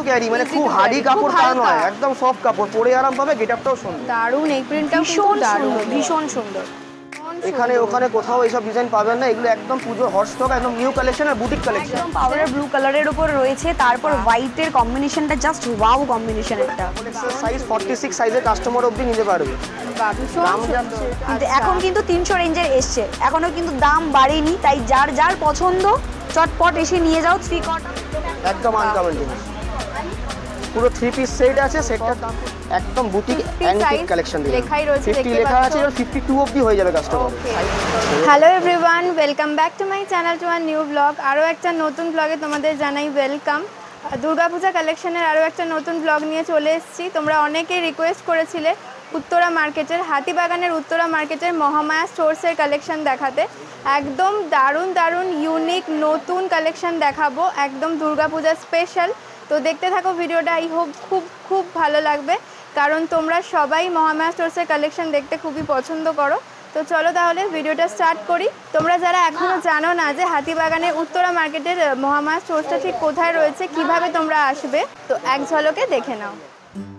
Carry, মানে খুব hardy কাপড় তা নয়, একদম সফট কাপড়, পরে আরাম পাবে, গেটআপটাও সুন্দর। দারুণ, এই প্রিন্টটাও ভীষণ দারুণ, ভীষণ সুন্দর। এখানে ওখানে কোথাও এইসব ডিজাইন পাবেন না, এগুলো একদম পুজোর হট স্টক, একদম নিউ কালেকশন আর বুটিক কালেকশন। একদম পাউডার ব্লু কালারের উপর রয়েছে, তারপর হোয়াইটের কম্বিনেশনটা জাস্ট ওয়াও কম্বিনেশন একটা। সাইজ 46 সাইজের কাস্টমার অবধি নিতে পারবে। দাম যাচ্ছে এখন কিন্তু 300 রেঞ্জের এসছে, এখনো কিন্তু দাম বাড়েনি, তাই যার যার পছন্দ চটপট এসে নিয়ে যাও। 3 কোয়ার্টার একদম আনকমন জিনিস, পুরো 3 পিস সেট আছে, সেটটার দাম একদম বুটিক অ্যান্টিক কালেকশন দিয়ে লেখাই রয়েছে, 50 লেখা আছে, আর 52 অবধি হয়ে যাবে customer. Hello everyone, welcome back to my channel, to our new blog. আরও একটা নতুন ব্লগে তোমাদের জানাই ওয়েলকাম। দুর্গাপূজা কালেকশনের আরও একটা নতুন ব্লগ নিয়ে চলে এসেছি। তোমরা অনেকেই রিকোয়েস্ট করেছিলে উত্তরা মার্কেটের, হাতিবাগানের উত্তরা মার্কেটের মহামায়া স্টোর্সের কালেকশন দেখাতে। একদম দারুণ দারুণ ইউনিক নতুন কালেকশন দেখাবো, একদম দুর্গাপূজা স্পেশাল। তো দেখতে থাকো ভিডিওটা, আই হোপ খুব খুব ভালো লাগবে, কারণ তোমরা সবাই মহামায়া স্টোর্সের কালেকশন দেখতে খুবই পছন্দ করো। তো চলো তাহলে ভিডিওটা স্টার্ট করি। তোমরা যারা এখনও জানো না যে হাতিবাগানের উত্তরা মার্কেটের মহামায়া স্টোর্সটা ঠিক কোথায় রয়েছে, কিভাবে তোমরা আসবে, তো এক ঝলকে দেখে নাও।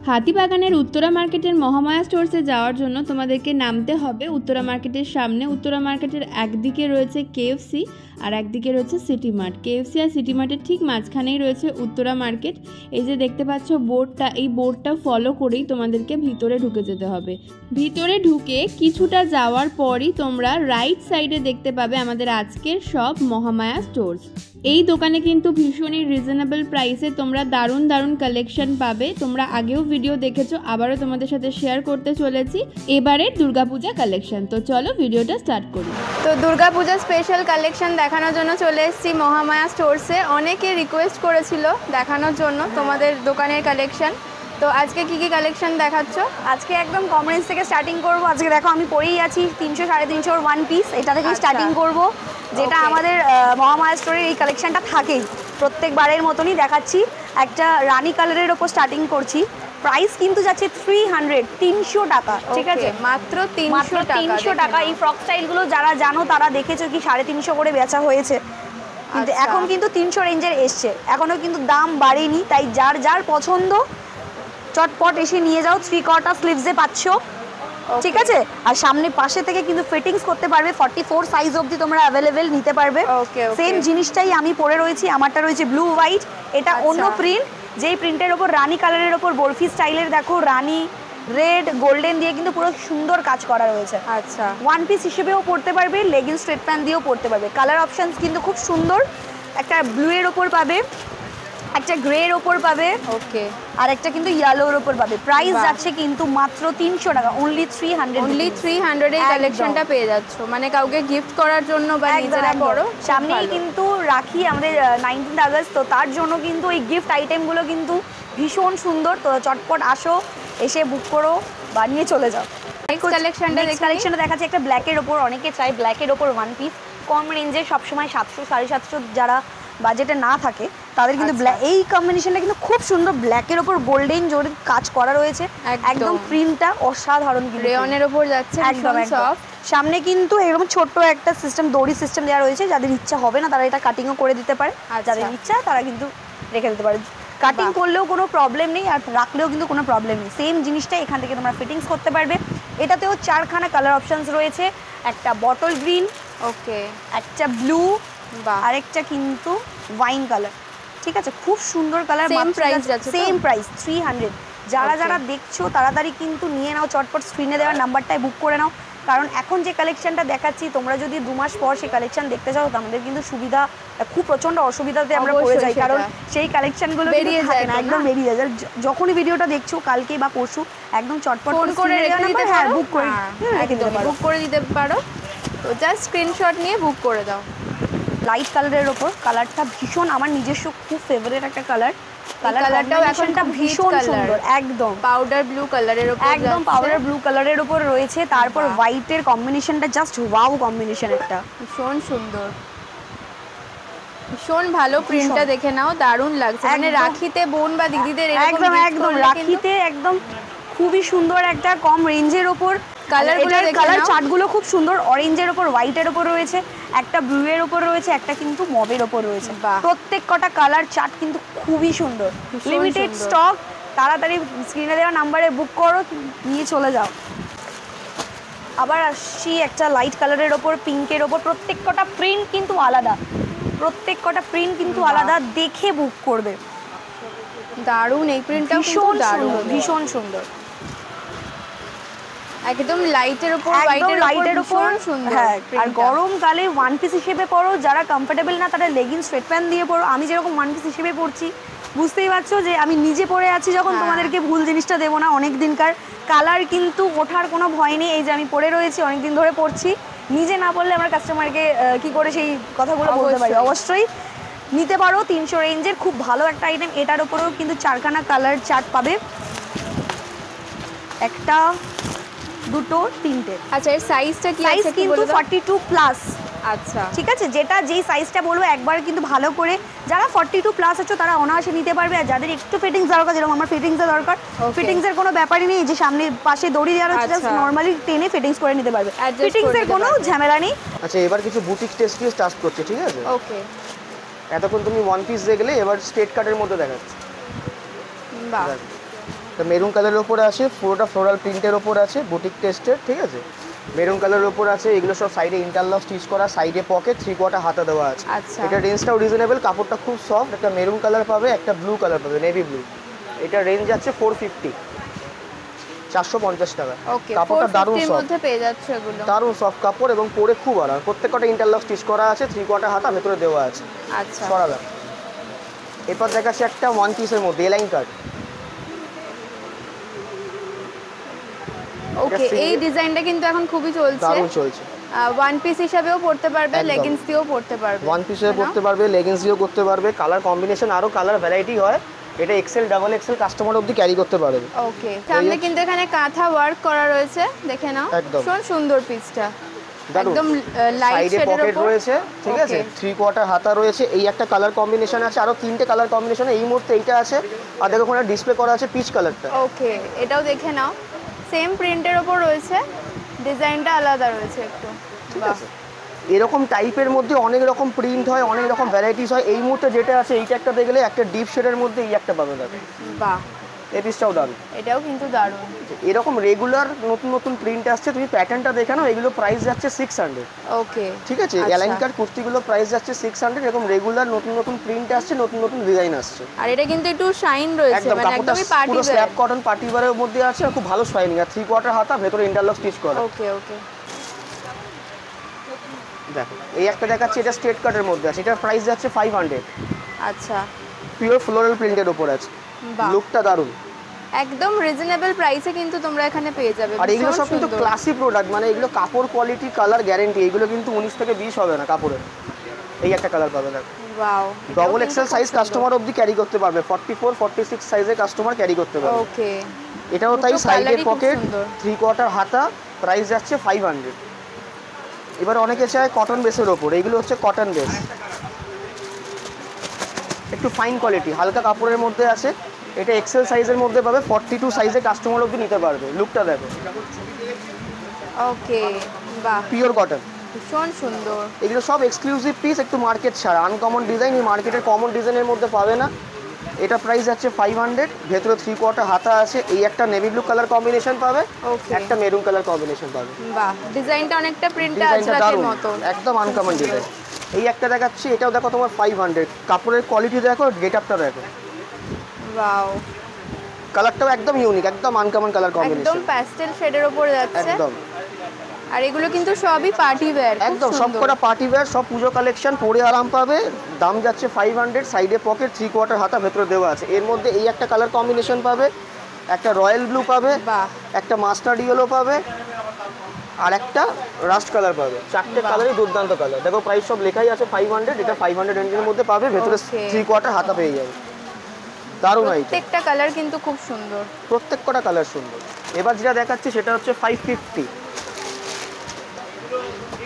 হাতিবাগানের উত্তরা মার্কেটের মহামায়া স্টোর্সে যাওয়ার জন্য তোমাদেরকে নামতে হবে উত্তরা মার্কেটের সামনে। উত্তরা মার্কেটের একদিকে রয়েছে কেএফসি আর একদিকে রয়েছে সিটি মার্ট। কেএফসি আর সিটি মার্টের ঠিক মাঝখানেই রয়েছে উত্তরা মার্কেট। এই যে দেখতে পাচ্ছ বোর্ডটা, এই বোর্ডটা ফলো করেই তোমাদেরকে ভিতরে ঢুকে যেতে হবে। ভিতরে ঢুকে কিছুটা যাওয়ার পরই তোমরা রাইট সাইডে দেখতে পাবে আমাদের আজকের সব মহামায়া স্টোর্স। এই দোকানে কিন্তু ভীষণই রিজনেবল প্রাইসে তোমরা দারুণ দারুণ কালেকশন পাবে। তোমরা আগেও ভিডিও দেখেছো, আবারও তোমাদের সাথে শেয়ার করতে চলেছি এবারের দুর্গাপূজা কালেকশন। তো চলো ভিডিওটা স্টার্ট করি। তো দুর্গাপূজা স্পেশাল কালেকশন দেখানোর জন্য চলে এসেছি মহামায়া স্টোর্সে। অনেকে রিকোয়েস্ট করেছিল দেখানোর জন্য তোমাদের দোকানের কালেকশন। তো আজকে কি কি কালেকশন দেখাচ্ছ? আজকে একদম কম রেঞ্জ থেকে স্টার্টিং করব। আজকে দেখো আমি পরেই আছি 300 350 ওয়ান পিস, এটা থেকে স্টার্টিং করব, যেটা আমাদের মহামায়া স্টোরের এই কালেকশনটা থাকেই প্রত্যেকবারের মতনই দেখাচ্ছি। একটা রানী কালারের ওপর স্টার্টিং করছি, প্রাইস কিন্তু যাচ্ছে 300 টাকা, ঠিক আছে, মাত্র 300 টাকা। এই ফ্রক স্টাইলগুলো যারা জানো তারা দেখেছো কি 350 করে বেচা হয়েছে, কিন্তু এখন কিন্তু 300 রেঞ্জের এসছে, এখনো কিন্তু দাম বাড়েনি, তাই যার যার পছন্দ চটপট এসে নিয়ে যাও। 3 কোয়ার্টার স্লিভসে পাচ্ছ, ঠিক আছে, আর সামনে পাশে থেকে কিন্তু ফিটিংস করতে পারবে, 44 সাইজ অবধি তোমরা অ্যাভেলেবেল নিতে পারবে। সেম জিনিসটাই আমি পরে রয়েছি, আমারটা রয়েছে ব্লু হোয়াইট, এটা অন্য প্রিন্ট, যেই প্রিন্টের ওপর রানী কালারের ওপর বরফি স্টাইলের দেখো রানী রেড গোল্ডেন দিয়ে কিন্তু পুরো সুন্দর কাজ করা রয়েছে। আচ্ছা, ওয়ান পিস হিসেবেও পরতে পারবে, লেগিংস স্ট্রেট প্যান্ট দিয়েও পরতে পারবে। কালার অপশনস কিন্তু খুব সুন্দর, একটা ব্লু এর ওপর পাবে, একটা গ্রে এর ওপর পাবে, ওকে, আর একটা কিন্তু ইয়েলোর ওপর পাবে। প্রাইস যাচ্ছে কিন্তু মাত্র 300 টাকা, অনলি 300 এই কালেকশনটা পেয়ে যাচ্ছ, মানে কাউকে গিফট করার জন্য বা নিজেরা পরো। সামনেই কিন্তু রাখি আমাদের 19 আগস্ট, তো তার জন্য কিন্তু এই গিফট আইটেমগুলো কিন্তু ভীষণ সুন্দর। তো চটপট আসো, এসে বুক করো বা নিয়ে চলে যাও। কালেকশনটা দেখাচ্ছে একটা ব্ল্যাকের ওপর, অনেকে চাই ব্ল্যাকের ওপর ওয়ান পিস কম রেঞ্জে, সবসময় 700 750 যারা বাজেটে না থাকে তাদের কিন্তু এই কম্বিনেশনটা কিন্তু খুব সুন্দর, ব্ল্যাকের ওপর গোল্ডেন জরি কাজ করা রয়েছে, একদম প্রিন্টটা অসাধারণ, রেয়নের ওপর যাচ্ছে, একদম সফট। সামনে কিন্তু এরকম ছোট্ট একটা সিস্টেম, দড়ি সিস্টেম দেওয়া রয়েছে, যাদের ইচ্ছা হবে না তারা এটা কাটিংও করে দিতে পারে, আর যাদের ইচ্ছা তারা কিন্তু রেখে দিতে পারে। কাটিং করলেও কোনো প্রবলেম নেই, আর রাখলেও কিন্তু কোনো প্রবলেম নেই। সেম জিনিসটা এখান থেকে তোমরা ফিটিংস করতে পারবে। এটাতেও 4খানা কালার অপশনস রয়েছে, একটা বটল গ্রিন, ওকে, একটা ব্লু, আরেকটা কিন্তু ওয়াইন কালার, ঠিক আছে, খুব সুন্দর কালার। Same price 300। যারা যারা দেখছো তাড়াতাড়ি কিন্তু নিয়ে নাও, চটপট স্ক্রিনে দেওয়ার নাম্বারটায় বুক করে নাও, কারণ এখন যে কালেকশনটা দেখাচ্ছি তোমরা যদি 2 মাস পর সেই কালেকশন দেখতে চাও, আমাদের কিন্তু সুবিধা খুব প্রচন্ড অসুবিধাতে আমরা পড়ে যাই, কারণ সেই কালেকশনগুলো বেরিয়ে যায় না, একদম বেরিয়ে যায়। যখনই ভিডিওটা দেখছো কালকে বা পরশু একদম চটপট ফোন করে বুক করে দিতে পারো। তো জাস্ট স্ক্রিনশট নিয়ে বুক করে দাও। লাইট কালারের ওপর, কালারটা ভীষণ আমার নিজস্ব খুব ফেভারিট একটা কালার, কালারটাও এখনটা ভীষণ সুন্দর, একদম পাউডার ব্লু কালারের ওপর, একদম পাউডার ব্লু কালারের ওপর রয়েছে, তারপর হোয়াইটের কম্বিনেশনটা জাস্ট ওয়াও কম্বিনেশন, একটা ভীষণ সুন্দর, ভীষণ ভালো। প্রিন্টটা দেখে নাও, দারুণ লাগছে, মানে রাখিতে বোন বা দিদিদের একদম রাখিতে একদম খুবই সুন্দর একটা কম রেঞ্জের ওপর কালারগুলো এটার দেখে কালার নাও। চার্টগুলো খুব সুন্দর, অরেঞ্জের ওপর হোয়াইটের ওপর রয়েছে, একটা ব্লু এর ওপর রয়েছে, একটা কিন্তু মবের ওপর রয়েছে। বাহ। প্রত্যেক কটা কালার চার্ট কিন্তু খুবই সুন্দর, ভীষণ লিমিটেড সুন্দর। স্টক। তাড়াতাড়ি স্ক্রিনে দেওয়া নাম্বারে বুক করো, নিয়ে চলে যাও। আবার আসছি একটা লাইট কালারের ওপর, পিঙ্কের ওপর। প্রত্যেক কটা প্রিন্ট কিন্তু আলাদা, প্রত্যেক কটা প্রিন্ট কিন্তু আলাদা, দেখে বুক করবে। দারুণ, এই প্রিন্টটা ভীষণ দারুণ, সুন্দর, ভীষণ সুন্দর, একদম লাইটের উপর একদম লাইটের উপর। সুন্দর। হ্যাঁ, আর printটা। গরমকালে ওয়ান পিস হিসেবে পরো, যারা কমফোর্টেবল না তারা লেগিংস স্ট্রেট প্যান্ট দিয়ে পরো। আমি যেরকম ওয়ান পিস হিসেবে পরছি, বুঝতেই পারছো যে আমি নিজে পরে আছি যখন, হ্যাঁ। তোমাদেরকে ভুল জিনিসটা দেবো না। অনেক দিনকার কালার কিন্তু ওঠার কোনো ভয় নেই। এই যে আমি পরে রয়েছি, অনেক দিন ধরে পরছি, নিজে না পরলে আমরা কাস্টমারকে কি করে সেই কথাগুলো বলতে পারি। অবশ্যই নিতে পারো, 300 রেঞ্জের খুব ভালো একটা আইটেম। এটার উপরেও কিন্তু 4খানা কালার চার্ট পাবে, একটা, দুটো, তিনটে। আচ্ছা, এর সাইজটা কি সাইজ আছে কি কিন্তু বলে দাও? 42 প্লাস। আচ্ছা, ঠিক আছে, যেটা যেই সাইজটা বলবো একবার কিন্তু ভালো করে, যারা 42 প্লাস আছো তারা অনায়াসে নিতে পারবে। আর যাদের একটু ফিটিংস দরকার, যেরকম আমার ফিটিংসের দরকার, Okay. ফিটিংসের কোনো ব্যাপারই নেই, যে সামনে পাশে দড়ি দেওয়া রয়েছে, জাস্ট আচ্ছা। নরমালি টেনে ফিটিংস করে নিতে পারবে, Adjust করে ফিটিংসের নিতে কোনো পারবে। ঝামেলা নেই। আচ্ছা, এবার কিছু বুটিক টেস্ট দিয়ে স্টার্ট করছে, ঠিক আছে? ওকে, এতক্ষণ তুমি ওয়ান পিস দেখলে, এবার স্ট্রেট কাটের মধ্যে দেখাচ্ছে। বাহ, তো মেরুন কালারের ওপরে আছে, পুরোটা ফ্লোরাল প্রিন্টের ওপর আছে, বুটিক টেস্টের, ঠিক আছে? মেরুন কালারের ওপর আছে, এগুলো সব সাইডে ইন্টারলক স্টিচ করা, সাইডে পকেট, 3/4 হাতা দেওয়া আছে। আচ্ছা। এটা রেঞ্জটাও রিজনেবল, কাপড়টা খুব সফট। একটা মেরুন কালার পাবে, একটা ব্লু কালার পাবে, নেভি ব্লু। এটা রেঞ্জ আছে 450, 450 টাকা। ওকে, কাপড়টা দারুণ 450 এর সফট, মধ্যে পেয়ে যাচ্ছ এগুলো। দারুণ সফট কাপড় এবং পরে খুব আরাম। প্রত্যেকটা ইন্টারলক স্টিচ করা আছে, 3/4 হাতা ভেতরে দেওয়া আছে। আচ্ছা, সরাবে। এরপর দেখাচ্ছে একটা ওয়ান পিসের মধ্যে এলাইন কাট। ওকে, এই ডিজাইনটা কিন্তু এখন খুবই চলছে। দারুণ চলছে। ওয়ান পিস হিসাবেও পড়তে পারবে, একদম। লেগিংস দিয়েও পড়তে পারবে। ওয়ান পিসে পরতে পারবে, লেগিংস দিয়েও করতে পারবে। কালার কম্বিনেশন আরও কালার ভ্যারাইটি হয়। এটা এক্সেল, ডাবল এক্সেল কাস্টমার অবধি ক্যারি করতে পারবে। ওকে, সামনে কিন্তু এখানে কাঁথা ওয়ার্ক করা রয়েছে, দেখে নাও। একদম। ভীষণ সুন্দর পিসটা, দারুণ। একদম লাইট সাইডে শেডের পকেট উপর রয়েছে, ঠিক আছে? 3/4 হাতা রয়েছে। এই একটা কালার কম্বিনেশন আছে, আরও 3টে কালার কম্বিনেশন এই মুহূর্তে এইটা আছে। আর দেখো ওখানে ডিসপ্লে করা আছে পিচ কালারটা। ওকে, এটাও দেখে নাও, সেম প্রিন্টের ওপর রয়েছে, ডিজাইনটা আলাদা রয়েছে একটু। ঠিক বাহ, আছে? এরকম টাইপের মধ্যে অনেক রকম প্রিন্ট হয়, অনেক রকম ভ্যারাইটিস হয়। এই মুহূর্তে যেটা আছে এইটা একটা দেখলে, একটা ডিপ শেডের মধ্যে এই একটা পাবে দেখো। বাহ, এই পিসটাও দারুণ। এটাও কিন্তু দারুণ। এরকম রেগুলার নতুন নতুন প্রিন্ট আসছে, তুমি প্যাটার্নটা দেখে নাও। এগুলো প্রাইস যাচ্ছে 600, ওকে, ঠিক আছে? আচ্ছা। অ্যালাইন কাট কুর্তিগুলো প্রাইস যাচ্ছে 600। এরকম রেগুলার নতুন নতুন প্রিন্ট আসছে, নতুন নতুন ডিজাইন আসছে। আর এটা কিন্তু একটু শাইন রয়েছে, একদম মানে কাপড়টা একদমই পার্টি পুরো ওয়্যার। স্ল্যাব কটন পার্টি ওয়্যারের মধ্যে আছে, আর খুব ভালো শাইনিং। আর 3/4 হাতা, ভেতরে ইন্টারলক স্টিচ করা। ওকে, ওকে, দেখো এই একটা দেখাচ্ছি, এটা স্ট্রেট কাটের মধ্যে আছে। এটার প্রাইস যাচ্ছে 500। আচ্ছা, পিওর ফ্লোরাল প্রিন্টের উপর আছে। বাহ, লুকটা দারুণ। একদম রিজনেবল প্রাইসে কিন্তু তোমরা এখানে পেয়ে যাবে। আর এগুলো ভীষণ সব কিন্তু সুন্দর। ক্লাসি প্রোডাক্ট, মানে এগুলো কাপড় কোয়ালিটি, কালার গ্যারেন্টি। এগুলো কিন্তু 19 থেকে 20 হবে না কাপড়ের। এই একটা কালার পাবে দেখো। Wow, double XL size customer অবধি ক্যারি করতে পারবে, 44, 46 সাইজের কাস্টমার ক্যারি করতে পারবে। ওকে, এটাও তাই, দুটো সাইডে colour-ই খুব পকেট, সুন্দর। 3/4 হাতা, প্রাইস যাচ্ছে 500। এবার অনেকে চায় কটন বেসের ওপর, এইগুলো হচ্ছে কটন বেস, একটু ফাইন কোয়ালিটি, হালকা কাপড়ের মধ্যে আছে। এটা এক্সেল সাইজের মধ্যে পাবে, 42 সাইজে কাস্টমার অবধি নিতে পারবে। লুকটা দেখো, ওকে, বাহ, পিওর কটন। ভীষণ সুন্দর। এগুলো সব এক্সক্লুসিভ পিস, একটু মার্কেট ছাড়া, আনকমন ডিজাইন। এই মার্কেটের কমন ডিজাইনের মধ্যে পাবে না। এটা প্রাইস যাচ্ছে 500। ভেতরে 3/4 হাতা আছে। এই একটা নেভি ব্লু কালার কম্বিনেশন পাবে, ওকে, একটা মেরুন কালার কম্বিনেশন পাবে। বাহ, ডিজাইনটা অনেকটা প্রিন্টটা ডিজাইনটা আজরাকের দারুণ, মতো, একদম আনকমন ডিজাইন। এই একটা দেখাচ্ছি, এটাও দেখো তোমার 500। কাপড়ের কোয়ালিটি দেখো, গেট আপটা দেখো, ওয়াও, কালারটাও একদম ইউনিক, একদম আনকমন কালার একদম কম্বিনেশন। প্যাস্টেল শেডের উপর যাচ্ছে। একদম আর এগুলো কিন্তু সবই পার্টি ওয়্যার, একদম সবকটা পার্টি ওয়্যার, সব পুজো কালেকশন, পরে আরাম পাবে। দাম যাচ্ছে 500। সাইডে পকেট, 3/4 হাতা, ভেতরে দেওয়া আছে। এর মধ্যে এই একটা কালার কম্বিনেশন পাবে, একটা রয়্যাল ব্লু পাবে, বাহ, একটা মাস্টার্ড ইয়েলো পাবে, আর একটা রাস্ট কালার পাবে। চারটে বাহ। কালারই দুর্দান্ত কালার। দেখো প্রাইস সব লেখাই আছে 500। এটা 500 রেঞ্জের মধ্যে পাবে, ভেতরে Okay. 3/4 হাতা পেয়ে যাবে। দারুণ আইটেম, প্রত্যেকটা কালার কিন্তু খুব সুন্দর। প্রত্যেক কটা কালার সুন্দর। এবার যেটা দেখাচ্ছি সেটা হচ্ছে 550।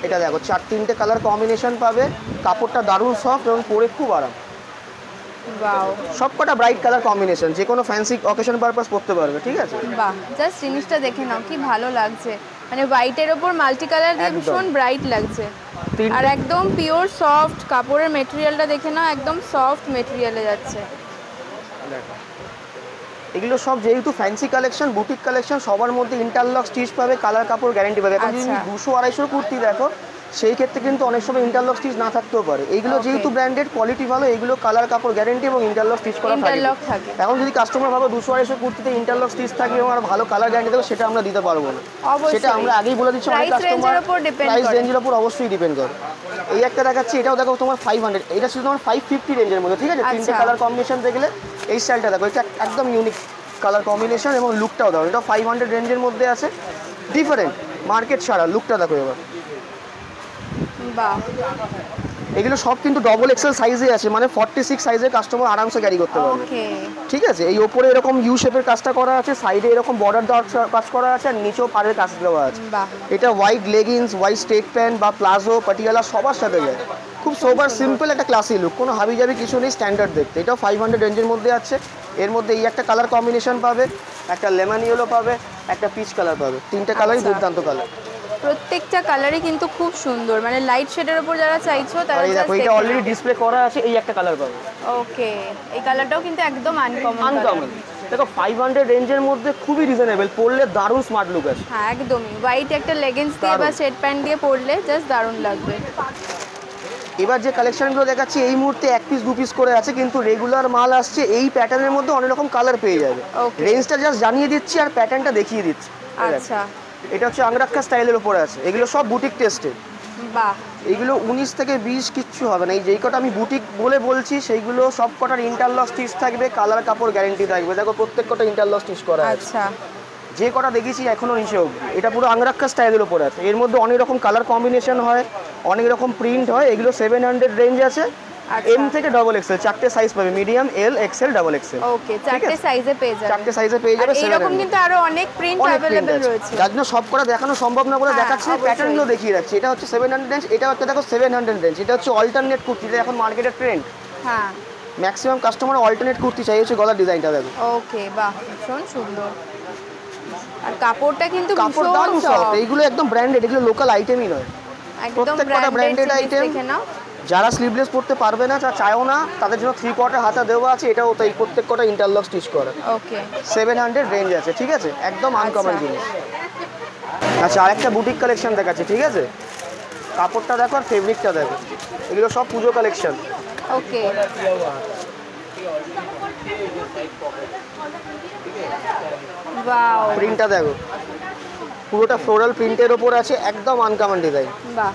এটা দেখো 4-3টে কালার কম্বিনেশন পাবে, কাপড়টা দারুণ সফট এবং পরে খুব আরাম। ওয়াও, সবকটা ব্রাইট কালার কম্বিনেশন, যে কোনো ফ্যান্সি অকেশন পারপাস পরতে পারবে, ঠিক আছে? বাহ, জাস্ট জিনিসটা দেখে নাও কি ভালো লাগছে। মানে হোয়াইটের ওপর মাল্টি কালার দিয়ে একদম। ভীষণ ব্রাইট লাগছে। তিনটে- আর একদম পিওর সফট কাপড়ের মেটেরিয়ালটা দেখে নাও, একদম সফট মেটেরিয়ালে যাচ্ছে। দেখো এগুলো সব যেহেতু ফ্যান্সি কালেকশন, বুটিক কালেকশন, সবার মধ্যে ইন্টারলক স্টিচ পাবে, কালার কাপড় গ্যারান্টি পাবে। এখন যদি আচ্ছা। 200-250 কুর্তি দেখো, সেই ক্ষেত্রে কিন্তু অনেক সময় ইন্টারলক স্টিচ না থাকতেও পারে। এইগুলো Okay. যেহেতু ব্র্যান্ডেড, কোয়ালিটি ভালো, এগুলো কালার কাপড় গ্যারান্টি এবং ইন্টারলক স্টিচ করা ইন্টারলক থাকে। থাকে। এখন যদি কাস্টমার ভাবে 200-250 কুর্তিতে ইন্টারলক স্টিচ থাকবে এবং আর ভালো কালার গ্যারান্টি দেবে, সেটা আমরা দিতে পারবো না। অবশ্যই। সেটা আমরা আগেই বলে দিচ্ছি, অনেক Price range কাস্টমার এর উপর depend প্রাইস করে। রেঞ্জের উপর অবশ্যই ডিপেন্ড করে। এই একটা দেখাচ্ছি, এটাও দেখো তোমার 500, এটা শুধু তোমার 550 রেঞ্জের মধ্যে, ঠিক আছে? তিনটে আচ্ছা। কালার কম্বিনেশন দেখলে এই স্টাইলটা দেখো, এটা একদম ইউনিক কালার কম্বিনেশন এবং লুকটাও দাও। এটা 500 রেঞ্জের মধ্যে আছে, ডিফারেন্ট মার্কেট ছাড়া। লুকটা দেখো এবার, বাহ, এগুলো সব কিন্তু ডবল এক্সেল সাইজে আছে, মানে 46 সাইজের কাস্টমার আরামসে ক্যারি করতে পারবে। ওকে। ঠিক আছে? এই ওপরে এরকম ইউ শেপের কাজটা করা আছে, সাইডে এরকম বর্ডার দেওয়ার কাজ করা আছে, আর নিচেও পাড়ের কাজ দেওয়া আছে। বাহ, এটা white leggings, white straight pant বা প্লাজো, পাটিয়ালা সবার সাথে যায়। খুব সোবার সিম্পল একটা ক্লাসি লুক, কোনো হাবিজাবি কিছু নেই, স্ট্যান্ডার্ড দেখতে। এটাও 500 রেঞ্জের মধ্যে আছে। এর মধ্যে এই একটা কালার কম্বিনেশন পাবে, একটা লেমন ইয়েলো পাবে, একটা পিচ কালার পাবে। তিনটে কালারই আচ্ছা। দুর্দান্ত কালার। প্রত্যেকটা কালারই কিন্তু খুব সুন্দর, মানে লাইট শেডের উপর যারা চাইছো তারা আর এই দেখো, এটা অলরেডি ডিসপ্লে করা আছে, এই একটা কালার পাবে। ওকে। এই কালারটাও কিন্তু একদম আনকমন। আনকমন। দেখো 500 রেঞ্জের মধ্যে খুবই রিজনেবল, পরলে দারুণ স্মার্ট লুক আছে। হ্যাঁ, একদমই। হোয়াইট একটা লেগিংস দিয়ে বা দারুণ। সেট প্যান্ট দিয়ে পরলে জাস্ট দারুণ লাগবে। এবার যে কালেকশনগুলো দেখাচ্ছি, এই মুহূর্তে 1 পিস 2 পিস করে আছে, কিন্তু রেগুলার মাল আসছে। এই প্যাটার্নের মধ্যে অনেক রকম কালার পেয়ে যাবে। Okay. রেঞ্জটা জাস্ট জানিয়ে দিচ্ছি আর প্যাটার্নটা দেখিয়ে দিচ্ছি। এই দেখো, আচ্ছা, এটা হচ্ছে আংরাক্ষা স্টাইলের উপরে আছে। এগুলো সব বুটিক টেস্টেড। বাহ, এইগুলো 19 থেকে 20 কিচ্ছু হবে না। এই যেই কটা আমি বুটিক বলে বলছি, সেইগুলো সব কটার ইন্টারলক স্টিচ থাকবে, কালার কাপড় গ্যারেন্টি থাকবে। দেখো প্রত্যেক কটা ইন্টারলক স্টিচ করা আছে। আচ্ছা, যে কটা দেখেছি এখনো নিচে অবধি, এটা পুরো আংরাক্ষা স্টাইলের উপরে আছে। এর মধ্যে অনেক রকম কালার কম্বিনেশন হয়, অনেক রকম প্রিন্ট হয়। এগুলো 700 রেঞ্জ আছে। আচ্ছা। এম থেকে ডবল এক্সেল, চারটে সাইজ পাবে, medium, L, Excel, double Excel. ওকে। চারটে সাইজে পেয়ে যাবে। চারটে সাইজে পেয়ে যাবে। আর এইরকম 700 কিন্তু আরো অনেক প্রিন্ট অনেক print अवेलेबल আছে। রয়েছে। যার জন্য সব কটা দেখানো সম্ভব না বলে হ্যাঁ, দেখাচ্ছি, অবশ্যই। প্যাটার্নগুলো দেখিয়ে রাখছি। এটা হচ্ছে 700 রেঞ্জ, এটা হচ্ছে দেখো 700 রেঞ্জ। এটা হচ্ছে অল্টারনেট কুর্তি, যেটা এখন মার্কেটের ট্রেন্ড। হ্যাঁ, ম্যাক্সিমাম কাস্টমার অল্টারনেট কুর্তি চাই। হচ্ছে গলার ডিজাইনটা দেখো, ওকে, বাহ, ভীষণ সুন্দর। আর কাপড়টা কিন্তু কাপড় ভীষণ দারুণ সফট। সফট, এইগুলো একদম ব্র্যান্ডেড, এগুলো লোকাল আইটেমই নয়। একদম প্রত্যেকটা ব্র্যান্ডেড branded আইটেম। item। দেখে নাও। যারা স্লিভলেস পরতে পারবে না, যারা চায়ও না, তাদের জন্য 3/4 হাতা দেওয়া আছে। এটাও তাই, প্রত্যেক কটা ইন্টারলক স্টিচ করা। ওকে। 700 রেঞ্জ আছে, ঠিক আছে? একদম আনকমন আচ্ছা। জিনিস। আচ্ছা, আরেকটা বুটিক কালেকশন দেখাচ্ছি, ঠিক আছে? কাপড়টা দেখো আর ফেব্রিকটা দেখো, এগুলো সব পুজো কালেকশন। ওকে। ওয়াও, প্রিন্টটা দেখো, পুরোটা ফ্লোরাল প্রিন্টের ওপর আছে, একদম আনকমন ডিজাইন। বাহ,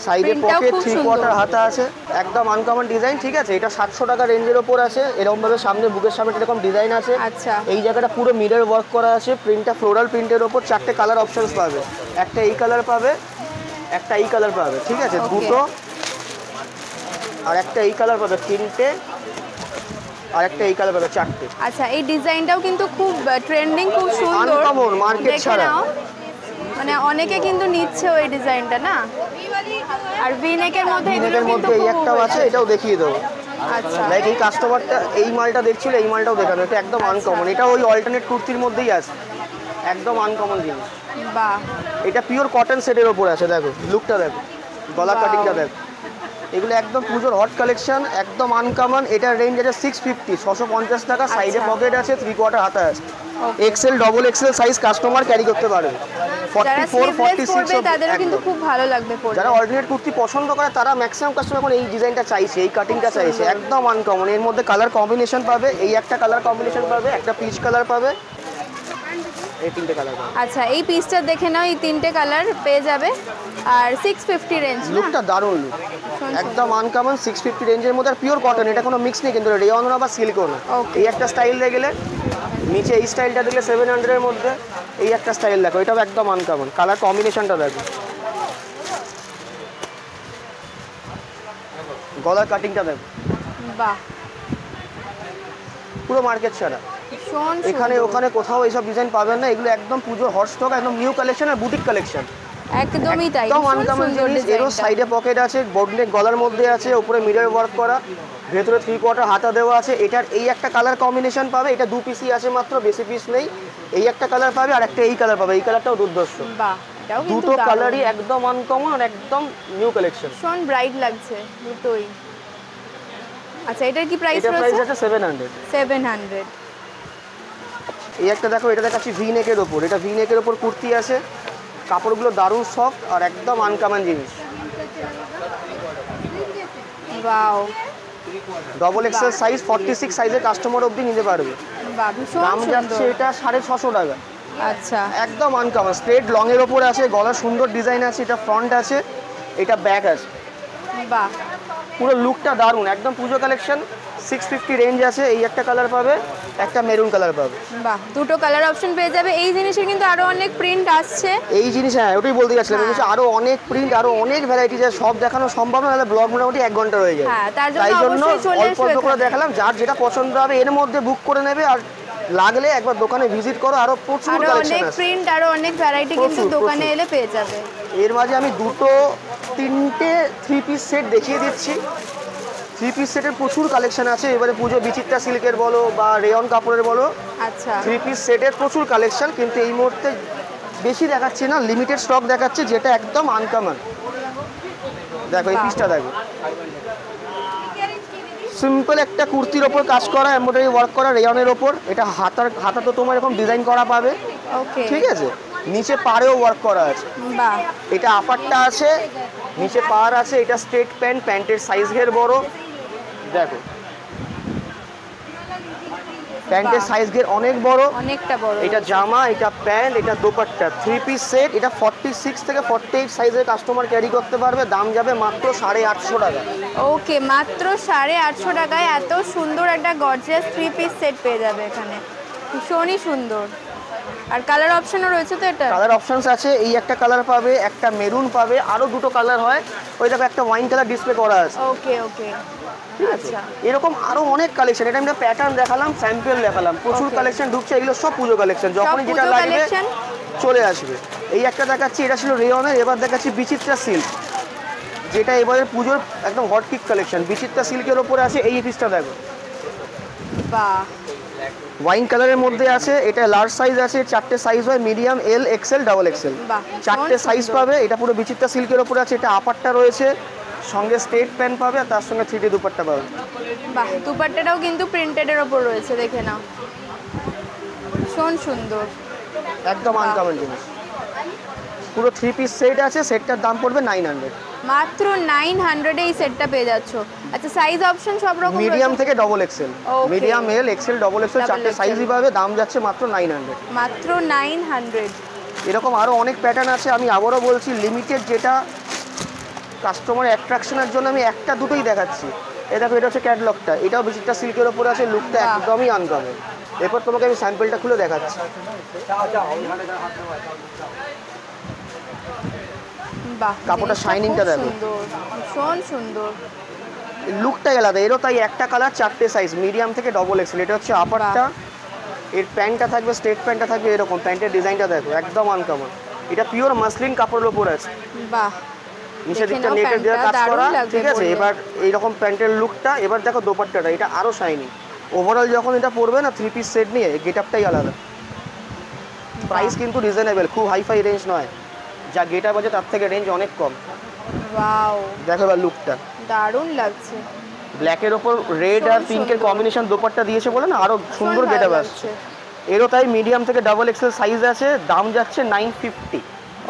সাইডে প্রিন্টটাও পকেট, খুব 3/4 সুন্দর। হাতা আছে, একদম আনকমন ডিজাইন, ঠিক আছে? এটা 700 টাকা রেঞ্জের ওপর আছে। এরকম ভাবে সামনে বুকের সামনে এরকম ডিজাইন আছে। আচ্ছা। এই জায়গাটা পুরো মিরর ওয়ার্ক করা আছে। প্রিন্টটা ফ্লোরাল প্রিন্টের ওপর। চারটে কালার অপশনস পাবে, একটা এই কালার পাবে, একটা এই কালার পাবে, ঠিক আছে? Okay. দুটো, আর একটা এই কালার পাবে, তিনটে, আর একটা এই কালার পাবে, চারটে। আচ্ছা, এই ডিজাইনটাও কিন্তু খুব ট্রেন্ডিং, খুব সুন্দর। Uncommon, market দেখে ছাড়া। নাও। মানে অনেকে কিন্তু নিচ্ছে ওই ডিজাইনটা না। আর ভিনেকের মধ্যে এগুলো এর কিন্তু মধ্যে এই খুব একটাও আছে, এটাও দেখিয়ে দেবো। আচ্ছা, লাইক এই কাস্টমারটা এই মালটা দেখছিল, এই মালটাও দেখানো। এটা একদম আনকমন, এটা ওই অল্টারনেট কুর্তির মধ্যেই আছে, একদম আনকমন জিনিস। বাহ, এটা পিওর কটন সেটের ওপর আছে। দেখো লুকটা দেখো, গলা Wow. কাটিংটা দেখো। এগুলো একদম পুজোর হট কালেকশন, একদম আনকমন। এটার রেঞ্জ আছে 650, 650 টাকা। সাইডে আচ্ছা। পকেট আছে, 3/4 হাতা আছে। Okay. XL, double XL size customer carry করতে পারবে। যারা 44, স্লিভলেস 46 পরবে তাদেরও কিন্তু একদম। খুব ভালো লাগবে পরলে। যারা অল্টারনেট কুর্তি পছন্দ করে, তারা ম্যাক্সিমাম কাস্টমার এখন এই ডিজাইনটা চাইছে, এই কাটিংটা চাইছে। একদম আনকমন। এর মধ্যে কালার কম্বিনেশন পাবে, এই একটা কালার কম্বিনেশন পাবে, একটা পিচ কালার পাবে, এই তিনটে কালার পাবে। আচ্ছা, এই পিসটা দেখে নাও, এই তিনটে কালার পেয়ে যাবে। আর 650 রেঞ্জ না? লুকটা দারুণ লুক, একদম আনকমন। 650 রেঞ্জের মধ্যে, আর পিওর কটন। এটা কোনো মিক্স নেই কিন্তু, রেয়ন না বা সিল্কও না। Okay. এই একটা স্টাইল দেখলে, নিচে এই স্টাইলটা দেখলে 700 এর মধ্যে এই একটা স্টাইল দেখো, এটাও একদম আনকমন। কালার কম্বিনেশনটা দেখো, গলার কাটিংটা দেখো, বাহ, পুরো মার্কেট ছাড়া। ভীষণ এখানে সুন্দর। ওখানে কোথাও এইসব ডিজাইন পাবেন না। এগুলো একদম পুজোর হট স্টক, একদম নিউ কালেকশন আর বুটিক কালেকশন। একদমই তাই, একদম ভীষণ আনকমন সুন্দর জিনিস। এরও ডিজাইনটা। সাইডে পকেট আছে, বোর্ডনেক গলার মধ্যে আছে, উপরে মিরর ওয়ার্ক করা, ভেতরে 3/4 হাতা দেওয়া আছে। এটার এই একটা কালার কম্বিনেশন পাবে, এটা 2 পিসই আছে মাত্র, বেশি পিস নেই। এই একটা কালার পাবে, আর একটা এই কালার পাবে। এই কালারটাও দুর্ধর্ষ। বাহ, এটাও কিন্তু দুটো কালারই একদম আনকমন আর একদম নিউ কালেকশন, ভীষণ ব্রাইট লাগছে দুটোই। আচ্ছা এটার কি প্রাইস এটা প্রাইস রয়েছে? আছে 700। 700। এই একটা দেখো, এটা দেখাচ্ছি ভি নেকের ওপর, এটা ভি নেকের ওপর কুর্তি আছে, কাপড়গুলো দারুণ সফট আর একদম আনকমন জিনিস। ওয়াও, ডবল এক্সেল সাইজ 46 সাইজের কাস্টমার অবধি নিতে পারবে। বাহ ভীষণ দাম যাচ্ছে সুন্দর। এটা 650 টাকা। আচ্ছা একদম আনকমন, স্ট্রেট লং এর ওপর আছে, গলা সুন্দর ডিজাইন আছে, এটা ফ্রন্ট আছে, এটা ব্যাক আছে, বাহ পুরো লুকটা দারুণ একদম পুজো কালেকশন। 650 রেঞ্জ আছে। এই একটা কালার পাবে, একটা মেরুন কালার পাবে। বাহ, দুটো কালার অপশন পেয়ে যাবে। এই জিনিসের কিন্তু আরো অনেক প্রিন্ট আসছে। এই জিনিস, হ্যাঁ ওটাই বলতে যাচ্ছিলাম, এই জিনিস আরো অনেক প্রিন্ট, আরো অনেক ভ্যারাইটি, যা সব দেখানো সম্ভব না, তাহলে ব্লগ মোটামুটি 1 ঘন্টা হয়ে যায়। হ্যাঁ, তার জন্য তাই জন্য অবশ্যই চলে অল্প অল্প আসবে করে এখানে। দেখালাম, যার যেটা পছন্দ হবে এর মধ্যে বুক করে নেবে, আর লাগলে একবার দোকানে ভিজিট করো, আরো প্রচুর আরো কালেকশন অনেক আছে। প্রিন্ট, আরো অনেক ভ্যারাইটি কিন্তু প্রচুর, দোকানে প্রচুর। এলে পেয়ে যাবে। এর মাঝে আমি দুটো 3টে 3 পিস সেট দেখিয়ে দিচ্ছি। 3 পিস সেটের প্রচুর কালেকশন আছে। এবারে পুজো বিচিত্রা সিল্কের বলো বা রেয়ন কাপড়ের বলো, আচ্ছা 3 পিস সেটের প্রচুর কালেকশন, কিন্তু এই মুহূর্তে বেশি দেখাচ্ছি না, লিমিটেড স্টক দেখাচ্ছি, যেটা একদম আনকমন। দেখো এই বাহ। পিসটা দেখো, সিম্পল একটা কুর্তির ওপর কাজ করা, এমব্রয়ডারি ওয়ার্ক করা রেয়নের ওপর। এটা হাতা তো তোমার এরকম ডিজাইন করা পাবে, ওকে ঠিক আছে, নিচে পাড়েও ওয়ার্ক করা আছে। বাহ এটা আপারটা আছে, নিচে পার আছে, এটা স্ট্রেট প্যান্ট, প্যান্টের সাইজ ঘের বড়, দেখো প্যান্টের বাহ। সাইজ ঘের অনেক বড়। অনেকটা বড়। এটা জামা, এটা প্যান্ট, এটা দোপাট্টা, 3 পিস সেট। এটা 46 থেকে 48 সাইজের কাস্টমার ক্যারি করতে পারবে। দাম যাবে মাত্র 850 টাকা। ওকে, মাত্র 850 টাকায় এত সুন্দর একটা গর্জিয়াস 3 পিস সেট পেয়ে যাবে এখানে, ভীষণই সুন্দর। আর কালার অপশনও রয়েছে তো এটা? কালার অপশনস আছে, এই একটা কালার পাবে, একটা মেরুন পাবে, আরো দুটো কালার হয়, ওই দেখো একটা ওয়াইন কালার ডিসপ্লে করা আছে। ওকে ওকে ঠিক আছে, আচ্ছা এরকম আরো অনেক কালেকশন। এটা আমি প্যাটার্ন দেখালাম, স্যাম্পল দেখালাম, প্রচুর Okay. কালেকশন ঢুকছে। এগুলো সব পুজো কালেকশন, যখনই যেটা পুজো লাগবে collection? চলে আসবে। এই একটা দেখাচ্ছি, এটা ছিল রেয়নের, এবার দেখাচ্ছি বিচিত্রা সিল্ক, যেটা এবারে পুজোর একদম হট কিক কালেকশন। বিচিত্রা সিল্কের ওপরে আছে, এই পিসটা দেখো বাহ ওয়াইন কালারের মধ্যে আছে। এটা লার্জ সাইজ আছে, 4টে সাইজ হয়, medium, L, Excel, double Excel, বাহ, 4টে ভীষণ সাইজ সুন্দর। পাবে। এটা পুরো বিচিত্রা সিল্কের ওপরে আছে। এটা আপারটা রয়েছে, সঙ্গে স্ট্রেট প্যান্ট পাবে, আর তার সঙ্গে 3D দুপাট্টা পাবে। বাহ, দুপাট্টাটাও কিন্তু প্রিন্টেডের ওপর রয়েছে, দেখে নাও, ভীষণ সুন্দর। একদম বাহ। আনকমন জিনিস। পুরো 3 পিস সেট আছে, সেটটার দাম পড়বে 900। মাত্র 900 এই সেটটা পেয়ে যাচ্ছ। আচ্ছা সাইজ অপশন সব রকম মিডিয়াম রয়েছে? থেকে double XL, Okay. Medium, L, XL, double XL, Double 4টে XL। সাইজই পাবে। দাম যাচ্ছে মাত্র 900। মাত্র 900। এরকম আরও অনেক প্যাটার্ন আছে। আমি আবারও বলছি, লিমিটেড, যেটা কাস্টমার অ্যাট্রাকশনের জন্য আমি একটা দুটোই দেখাচ্ছি। এই দেখো, এটা হচ্ছে ক্যাটলগটা, এটাও বিচিত্রা সিল্কের ওপরে আছে, লুকটা বাহ। একদমই আনকমন। এরপর তোমাকে আমি স্যাম্পলটা খুলে দেখাচ্ছি। বাহ, কাপড়টা জিনিসটা শাইনিংটা খুব দেখো। সুন্দর, ভীষণ সুন্দর। লুকটাই আলাদা। এরও তাই একটা কালার, 4টে সাইজ, মিডিয়াম থেকে ডবল এক্সেল। এটা হচ্ছে আপারটা, এর প্যান্টটা থাকবে, স্ট্রেট প্যান্টটা থাকবে এরকম, প্যান্টের ডিজাইনটা দেখো একদম আনকমন। এটা পিওর মাসলিন কাপড়ের ওপর আছে, বাহ, নিচের দেখে দিকটা নাও, নেটের দেওয়া প্যান্টটা কাজ করা, দারুণ লাগবে ঠিক আছে। পরলে। এবার এইরকম প্যান্টের লুকটা। এবার দেখো দোপাট্টাটা, এটা আরও শাইনি। ওভারঅল যখন এটা পরবে না 3 পিস সেট নিয়ে, গেট আপটাই আলাদা। প্রাইস কিন্তু রিজনেবল, খুব হাইফাই রেঞ্জ নয়, যা গেট আপ আছে তার থেকে রেঞ্জ অনেক কম। ওয়াও, দেখো এবার লুকটা, দারুণ লাগছে, ব্ল্যাকের ওপর রেড আর ভীষণ পিঙ্কের সুন্দর। কম্বিনেশন দোপাট্টা দিয়েছে বলে না, আরও সুন্দর ভীষণ গেট আপ ভালো আসছে। লাগছে। এরও তাই মিডিয়াম থেকে ডাবল এক্সেল সাইজ আছে। দাম যাচ্ছে 950।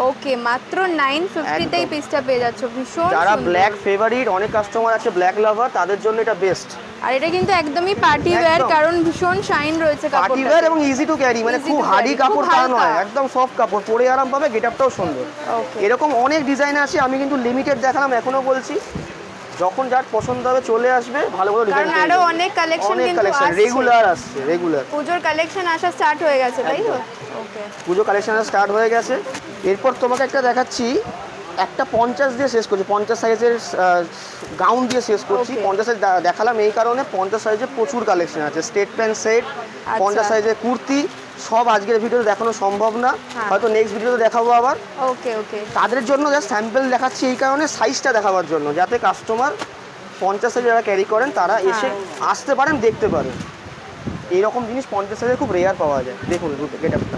ওকে, মাত্র 950 তেই একদম। পিসটা পেয়ে যাচ্ছ, ভীষণ যারা সুন্দর। ব্ল্যাক ফেভারিট, অনেক কাস্টমার আছে ব্ল্যাক লাভার, তাদের জন্য এটা বেস্ট। আর এটা কিন্তু একদমই পার্টি ওয়্যার, একদম। কারণ ভীষণ শাইন রয়েছে পার্টি কাপড়টা। ওয়্যার এবং ইজি টু ক্যারি, মানে Easy খুব to হার্ডি carry, কাপড় খুব তা হালকা। নয়, একদম সফট কাপড়, পরে আরাম পাবে, গেট আপটাও সুন্দর। ওকে, এরকম অনেক ডিজাইন আছে, আমি কিন্তু লিমিটেড দেখালাম, এখনো বলছি যখন যার পছন্দ হবে চলে আসবে, ভালো ভালো ডিজাইন। কারণ আরো অনেক কালেকশন অনেক কিন্তু কালেকশন আসছে। রেগুলার আসছে, রেগুলার পুজোর কালেকশন আসা স্টার্ট হয়ে গেছে, তাই তো? একদম। ওকে, পুজো কালেকশন স্টার্ট হয়ে গেছে। এরপর তোমাকে একটা দেখাচ্ছি, একটা 50 দিয়ে শেষ করছি, 50 সাইজের গাউন দিয়ে শেষ করছি। Okay. 50 সাইজ দেখালাম এই কারণে, 50 সাইজের প্রচুর কালেকশন আছে, স্টেট প্যান্ট সেট, 50 সাইজের কুর্তি, সব আজকের ভিডিওতে দেখানো সম্ভব না, হ্যাঁ। হয়তো নেক্সট ভিডিওতে দেখাবো আবার। ওকে ওকে, তাদের জন্য জাস্ট স্যাম্পল দেখাচ্ছি এই কারণে, সাইজটা দেখাবার জন্য, যাতে কাস্টমার 50 সাইজ যারা ক্যারি করেন তারা এসে আসতে পারেন, দেখতে পারেন। এইরকম জিনিস 50 সাইজে খুব রেয়ার পাওয়া যায়। দেখুন গেট আপটা,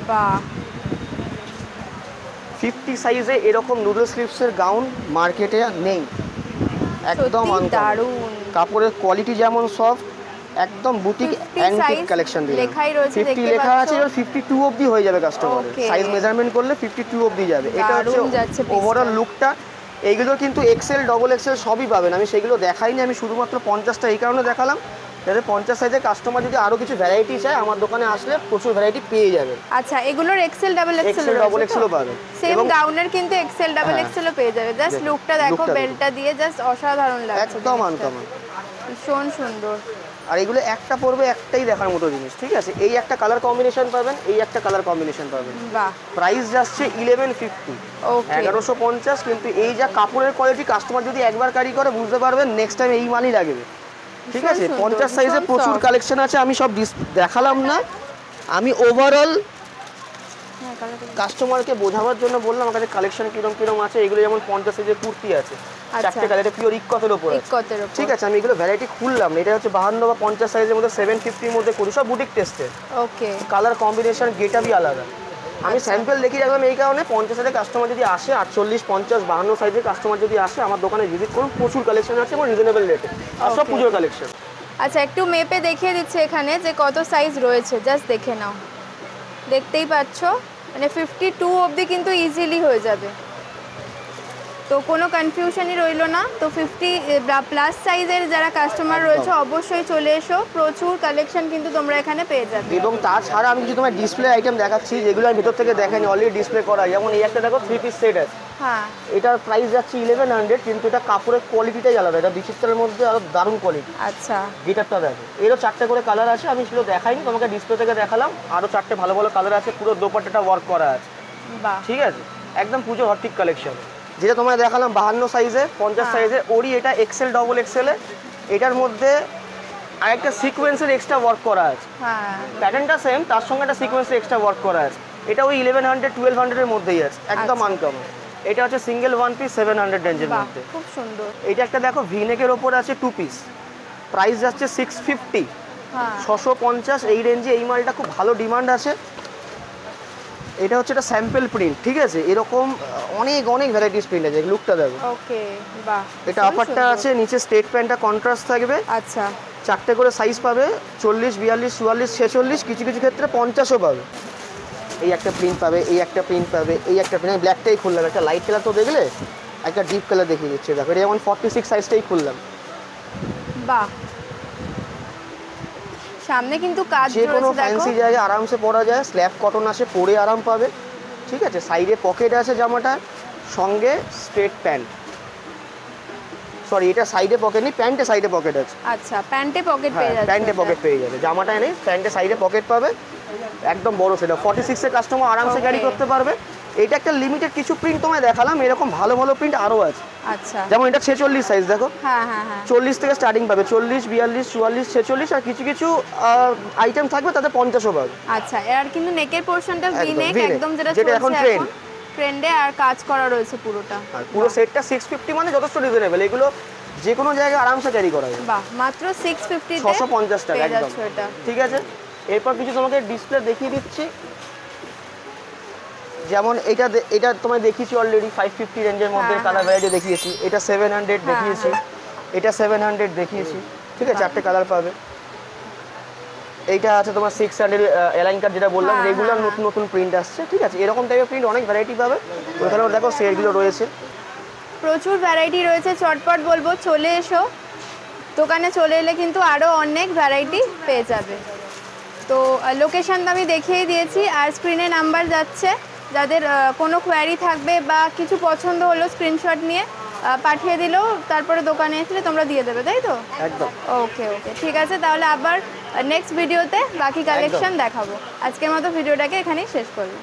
বাহ, 50 সাইজে এরকম নুডল স্লিভসের গাউন মার্কেটে নেই, একদম সত্যি আনকমন। দারুণ। কাপড়ের কোয়ালিটি যেমন সফট, একদম বুটিক 50 অ্যান্টিক size কালেকশন দিলাম। লেখাই রয়েছে, 50 দেখতে লেখা পাচ্ছ। আছে, এবার 52 অবধি হয়ে যাবে কাস্টমারের। Okay. সাইজ মেজারমেন্ট করলে 52 অবধি যাবে। এটা হচ্ছে দারুণ যাচ্ছে piece টা। ওভারঅল লুকটা। এইগুলো কিন্তু এক্সেল ডবল এক্সেল সবই পাবেন, আমি সেগুলো দেখাইনি, আমি শুধুমাত্র 50টা এই কারণে দেখালাম যাতে 50 সাইজের কাস্টমার যদি আরও কিছু ভ্যারাইটি চায় আমার দোকানে আসলে প্রচুর ভ্যারাইটি পেয়ে যাবেন। আচ্ছা, এগুলোর XL double XL XL double এক্সেলও পাবেন। সেম গাউনের কিন্তু এক্সেল ডাবল হ্যাঁ। এক্সেলও পেয়ে যাবে। জাস্ট দেখুন, লুকটা দেখো, লুকটা দেখুন। বেলটা দিয়ে জাস্ট অসাধারণ লাগছে, একদম জিনিসটা। আনকমন। ভীষণ সুন্দর। আর এগুলো একটা পড়বে একটাই দেখার মতো জিনিস, ঠিক আছে? এই একটা কালার কম্বিনেশন পাবেন, এই একটা কালার কম্বিনেশন পাবেন। বাহ, প্রাইস যাচ্ছে 1150, ওকে। 1150। কিন্তু এই যা কাপড়ের কোয়ালিটি, কাস্টমার যদি একবার ক্যারি করে বুঝতে পারবেন নেক্সট টাইম এই মালই লাগবে, ঠিক ভীষণ আছে? সুন্দর, 50 সাইজে ভীষণ প্রচুর soft। কালেকশন আছে, আমি সব দেখালাম না, আমি ওভারঅল হ্যাঁ, কালারটা কাস্টমারকে বোঝাবার জন্য বললাম আমার কাছে কালেকশন কিরম কিরম আছে। এগুলো যেমন 50 সাইজের কুর্তি আছে, আচ্ছা। 4টে কালারে পিওর ইক্কতের উপর আছে, ইক্কতের উপর। ঠিক আছে? আমি এগুলো ভ্যারাইটি খুললাম না, এটা হচ্ছে 52 বা 50 সাইজের মধ্যে 750 মধ্যে করি, সব বুটিক টেস্টে। ওকে। কালার কম্বিনেশন গেটআপই আলাদা। আমি আচ্ছা। স্যাম্পল দেখিয়ে রাখলাম এই কারণে 50 সাইজের কাস্টমার যদি আসে, 48, 50, 52 সাইজের কাস্টমার যদি আসে আমার দোকানে ভিজিট করুন, প্রচুর কালেকশন আছে এবং রিজনেবল রেটে, আর সব Okay. পুজোর কালেকশন। আচ্ছা, একটু মেপে দেখিয়ে দিচ্ছে এখানে যে কত সাইজ রয়েছে, জাস্ট দেখে নাও। দেখতেই পাচ্ছ, মানে 52 অবধি কিন্তু ইজিলি হয়ে যাবে, তো কোনো কনফিউশনই রইলো না। তো 50 প্লাস সাইজের যারা কাস্টমার একদম। রয়েছে অবশ্যই চলে এসো, প্রচুর কালেকশন কিন্তু তোমরা এখানে পেয়ে যাবে। এবং তাছাড়া আমি কিছু তোমার ডিসপ্লে আইটেম দেখাচ্ছি যেগুলো আমি ভেতর থেকে দেখাইনি, অলরেডি ডিসপ্লে করা। যেমন এই একটা দেখো 3 পিস সেট আছে, হ্যাঁ, এটার প্রাইস যাচ্ছে 1100, কিন্তু এটা কাপড়ের কোয়ালিটিটাই আলাদা, এটা বিচিত্রের মধ্যে আরও দারুণ কোয়ালিটি। আচ্ছা, গিটারটা দেখো, এরও 4টে করে কালার আছে, আমি সেগুলো দেখাইনি, তোমাকে ডিসপ্লে থেকে দেখালাম। আরও 4টে ভালো ভালো কালার আছে, পুরো দোপাট্টাটা ওয়ার্ক করা আছে, বাহ, ঠিক আছে? একদম পুজো হটটিক কালেকশন। যেটা তোমায় দেখালাম 52 সাইজে, 50 সাইজে, ওরই এটা এক্সেল ডবল এক্সেলে। এটার মধ্যে আরেকটা সিকোয়েন্সের এক্সট্রা ওয়ার্ক করা আছে, হ্যাঁ, প্যাটার্নটা সেম, তার সঙ্গে একটা সিকোয়েন্সের এক্সট্রা ওয়ার্ক করা আছে। এটা ওই 1100, 1200 এর মধ্যেই আছে, একদম আচ্ছা। আনকমন। এটা হচ্ছে সিঙ্গেল ওয়ান পিস 700 রেঞ্জের বাহ, মধ্যে। খুব সুন্দর। এইটা একটা দেখো ভিনেকের ওপর আছে 2 পিস, প্রাইস যাচ্ছে 650, হ্যাঁ, 650 এই রেঞ্জে। এই মালটা খুব ভালো ডিমান্ড আছে। এটা হচ্ছে একটা স্যাম্পল প্রিন্ট, ঠিক আছে? এরকম অনেক অনেক ভ্যারাইটিস প্রিন্ট আছে, লুকটা দেখো। ওকে, বাহ, এটা ভীষণ আপারটা সুন্দর। আছে, নিচে স্ট্রেট প্যান্টটা কন্ট্রাস্ট থাকবে। আচ্ছা, 4টে করে সাইজ পাবে, 40, 42, 44, 46, কিছু কিছু ক্ষেত্রে 50ও পাবে। এই একটা প্রিন্ট পাবে, এই একটা প্রিন্ট পাবে, এই একটা প্রিন্ট। ব্ল্যাকটাই খুললাম, একটা লাইট কালার তো দেখলে, একটা ডিপ কালার দেখিয়ে দিচ্ছে দেখো। এটা যেমন 46 সাইজটাই খুললাম। বাহ, সামনে কিন্তু কাজ যে কোনো রয়েছে দেখো। ফ্যান্সি জায়গায় আরামসে পরা যায়, স্ল্যাব কটন আছে, পরে আরাম পাবে, ঠিক আছে? সাইডে পকেট আছে জামাটা, সঙ্গে স্ট্রেট প্যান্ট। সরি, এটা সাইডে পকেট নেই, প্যান্টে সাইডে পকেট আছে। আচ্ছা, প্যান্টে পকেট হ্যাঁ, পেয়ে যাচ্ছে। প্যান্টে ওটা। পকেট পেয়ে যাবে, জামাটায় নেই, প্যান্টে সাইডে পকেট পাবে, একদম বড় সেটা 46 এর কাস্টমার আরামসে ক্যারি Okay. করতে পারবে। এটা একটা লিমিটেড কিছু প্রিন্ট তোমায় দেখালাম, এরকম ভালো ভালো প্রিন্ট আরও আছে। আচ্ছা, যেমন এটা 46 সাইজ দেখো, হ্যাঁ হ্যাঁ হ্যাঁ, 40 থেকে স্টার্টিং পাবে, 40, 42, 44, 46, আর কিছু কিছু আইটেম থাকবে তাতে 50ও পাবে। আচ্ছা। আর কিন্তু নেকের পোরশনটা ভি একদম, নেক, V-neck, একদম যেটা যেটা এখন চলছে trend। এখন ট্রেন্ডে, আর কাজ করা রয়েছে পুরোটা। আর পুরো সেটটা 650, মানে যথেষ্ট রিজনেবল। এগুলো যে কোনো জায়গায় আরামসে ক্যারি করা যায়। বাহ, মাত্র 650 তে 650 টাকা পেয়ে একদম, যাচ্ছ এটা। ঠিক আছে? এরপর কিছু তোমাকে ডিসপ্লে দেখিয়ে দিচ্ছি। যেমন এটা তোমায় দেখিয়েছি অলরেডি 550 রেঞ্জের মধ্যে হ্যাঁ, কালার ভ্যারাইটি দেখিয়েছি। এটা 700 হ্যাঁ, দেখিয়েছি, এটা 700 দেখিয়েছি, ঠিক আছে? 4টে কালার পাবে। এইটা আছে তোমার 600 অ্যালাইন কাট, যেটা বললাম হ্যাঁ, রেগুলার হ্যাঁ, নতুন নতুন প্রিন্ট আসছে, ঠিক আছে? এরকম টাইপের প্রিন্ট অনেক ভ্যারাইটি পাবে। ওখানেও দেখো সেটগুলো রয়েছে, প্রচুর ভ্যারাইটি রয়েছে, চটপট বলবো চলে এসো দোকানে। চলে এলে কিন্তু আরও অনেক ভ্যারাইটি পেয়ে যাবে। তো লোকেশনটা আমি দেখিয়েই দিয়েছি, আর স্ক্রিনে নাম্বার যাচ্ছে। যাদের কোনো কোয়ারি থাকবে বা কিছু পছন্দ হলো স্ক্রিনশট নিয়ে পাঠিয়ে দিলেও তারপরে দোকানে এসে তোমরা দিয়ে দেবে, তাই তো? একদম। ওকে ওকে, ঠিক আছে। তাহলে আবার নেক্সট ভিডিওতে বাকি কালেকশন দেখাবো। আজকের মতো ভিডিওটাকে এখানেই শেষ করলাম।